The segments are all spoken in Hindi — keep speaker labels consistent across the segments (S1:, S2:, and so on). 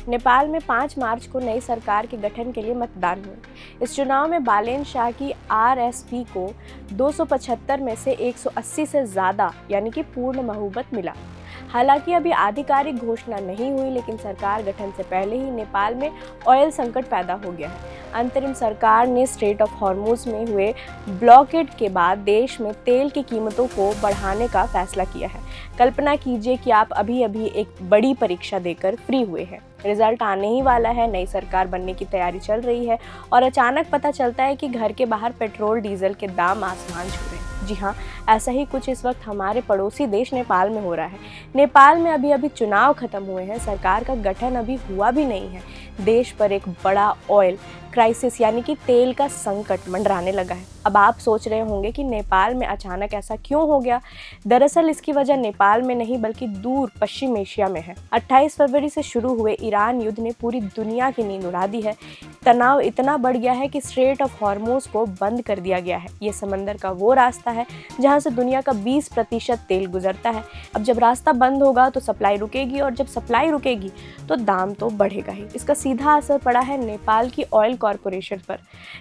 S1: नेपाल में 5 मार्च को नई सरकार के गठन के लिए मतदान हुए। इस चुनाव में बालेन शाह की आरएसपी को 275 में से 180 से ज़्यादा यानी कि पूर्ण बहुमत मिला। हालांकि अभी आधिकारिक घोषणा नहीं हुई, लेकिन सरकार गठन से पहले ही नेपाल में ऑयल संकट पैदा हो गया है। अंतरिम सरकार ने स्ट्रेट ऑफ हॉर्मुज में हुए ब्लॉकेड के बाद देश में तेल की कीमतों को बढ़ाने का फैसला किया है। कल्पना कीजिए कि आप अभी अभी एक बड़ी परीक्षा देकर फ्री हुए हैं, रिजल्ट आने ही वाला है, नई सरकार बनने की तैयारी चल रही है और अचानक पता चलता है कि घर के बाहर पेट्रोल डीजल के दाम आसमान छू रहे हैं। जी हाँ, ऐसा ही कुछ इस वक्त हमारे पड़ोसी देश नेपाल में हो रहा है। नेपाल में अभी अभी चुनाव खत्म हुए हैं, सरकार का गठन अभी हुआ भी नहीं है। देश पर एक बड़ा ऑयल क्राइसिस यानी कि तेल का संकट मंडराने लगा है। अब आप सोच रहे होंगे कि नेपाल में अचानक ऐसा क्यों हो गया। दरअसल इसकी वजह नेपाल में नहीं बल्कि दूर पश्चिम एशिया में है। 28 फरवरी से शुरू हुए ईरान युद्ध ने पूरी दुनिया की नींद उड़ा दी है। तनाव इतना बढ़ गया है कि स्ट्रेट ऑफ हॉर्मुज को बंद कर दिया गया है। ये समंदर का वो रास्ता है जहाँ से दुनिया का 20% तेल गुजरता है। अब जब रास्ता बंद होगा तो सप्लाई रुकेगी और जब सप्लाई रुकेगी तो दाम तो बढ़ेगा ही। इसका सीधा असर पड़ा है नेपाल की ऑयल कॉरपोरेशन पर।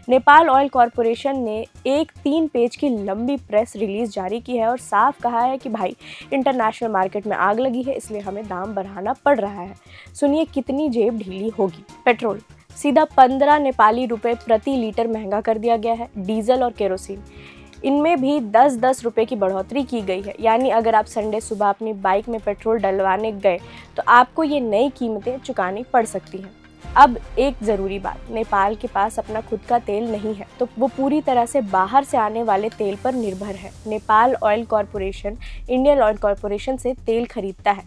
S1: नेपाल ऑयल कॉरपोरेशन ने एक 3 पेज की लंबी प्रेस रिलीज जारी की है और साफ कहा है कि भाई इंटरनेशनल मार्केट में आग लगी है, इसलिए हमें दाम बढ़ाना पड़ रहा है। सुनिए कितनी जेब ढीली होगी। पेट्रोल सीधा 15 नेपाली रुपए प्रति लीटर महंगा कर दिया गया है। डीजल और केरोसिन इनमें भी 10-10 रुपए की बढ़ोतरी की गई है। यानी अगर आप संडे सुबह अपनी बाइक में पेट्रोल डलवाने गए तो आपको ये नई कीमतें चुकानी पड़ सकती हैं। अब एक ज़रूरी बात, नेपाल के पास अपना खुद का तेल नहीं है, तो वो पूरी तरह से बाहर से आने वाले तेल पर निर्भर है। Nepal oil corporation Indian oil corporation से तेल खरीदता है।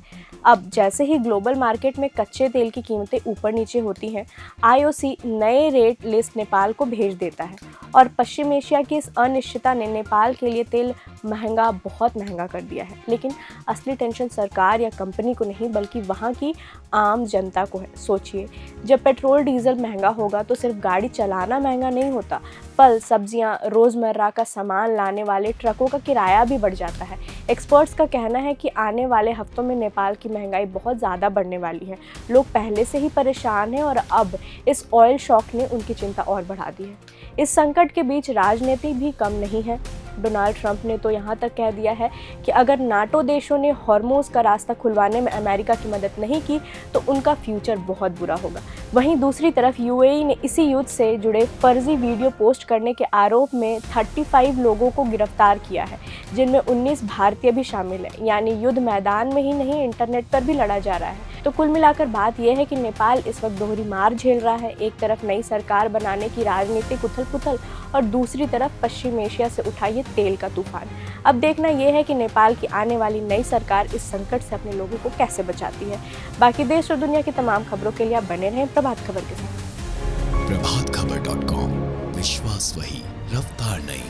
S1: अब जैसे ही ग्लोबल मार्केट में कच्चे तेल की कीमतें ऊपर नीचे होती हैं, आईओसी नए रेट लिस्ट नेपाल को भेज देता है और पश्चिम एशिया की इस अनिश्चितता ने नेपाल के लिए तेल बहुत महंगा कर दिया है। लेकिन असली टेंशन सरकार या कंपनी को नहीं बल्कि वहाँ की आम जनता को है। सोचिए, जब पेट्रोल डीजल महंगा होगा तो सिर्फ गाड़ी चलाना महंगा नहीं होता, फल सब्जियाँ रोज़मर्रा का सामान लाने वाले ट्रकों का किराया भी बढ़ जाता है। एक्सपर्ट्स का कहना है कि आने वाले हफ्तों में नेपाल की महंगाई बहुत ज़्यादा बढ़ने वाली है। लोग पहले से ही परेशान हैं और अब इस ऑयल शॉक ने उनकी चिंता और बढ़ा दी है। इस संकट के बीच राजनीति भी कम नहीं है। डोनाल्ड ट्रंप ने तो यहाँ तक कह दिया है कि अगर नाटो देशों ने हॉर्मुज का रास्ता खुलवाने में अमेरिका की मदद नहीं की तो उनका फ्यूचर बहुत बुरा होगा। वहीं दूसरी तरफ यूएई ने इसी युद्ध से जुड़े फर्जी वीडियो पोस्ट करने के आरोप में 35 लोगों को गिरफ्तार किया है, जिनमें 19 भारतीय भी शामिल हैं। यानी युद्ध मैदान में ही नहीं, इंटरनेट पर भी लड़ा जा रहा है। तो कुल मिलाकर बात यह है कि नेपाल इस वक्त दोहरी मार झेल रहा है। एक तरफ नई सरकार बनाने की राजनीतिक उथल-पुथल और दूसरी तरफ पश्चिम एशिया से उठा ये तेल का तूफान। अब देखना यह है कि नेपाल की आने वाली नई सरकार इस संकट से अपने लोगों को कैसे बचाती है। बाकी देश और दुनिया की तमाम खबरों के लिए आप बने रहें प्रभात खबर के साथ।
S2: प्रभातखबर.com, विश्वास वही, रफ्तार नहीं।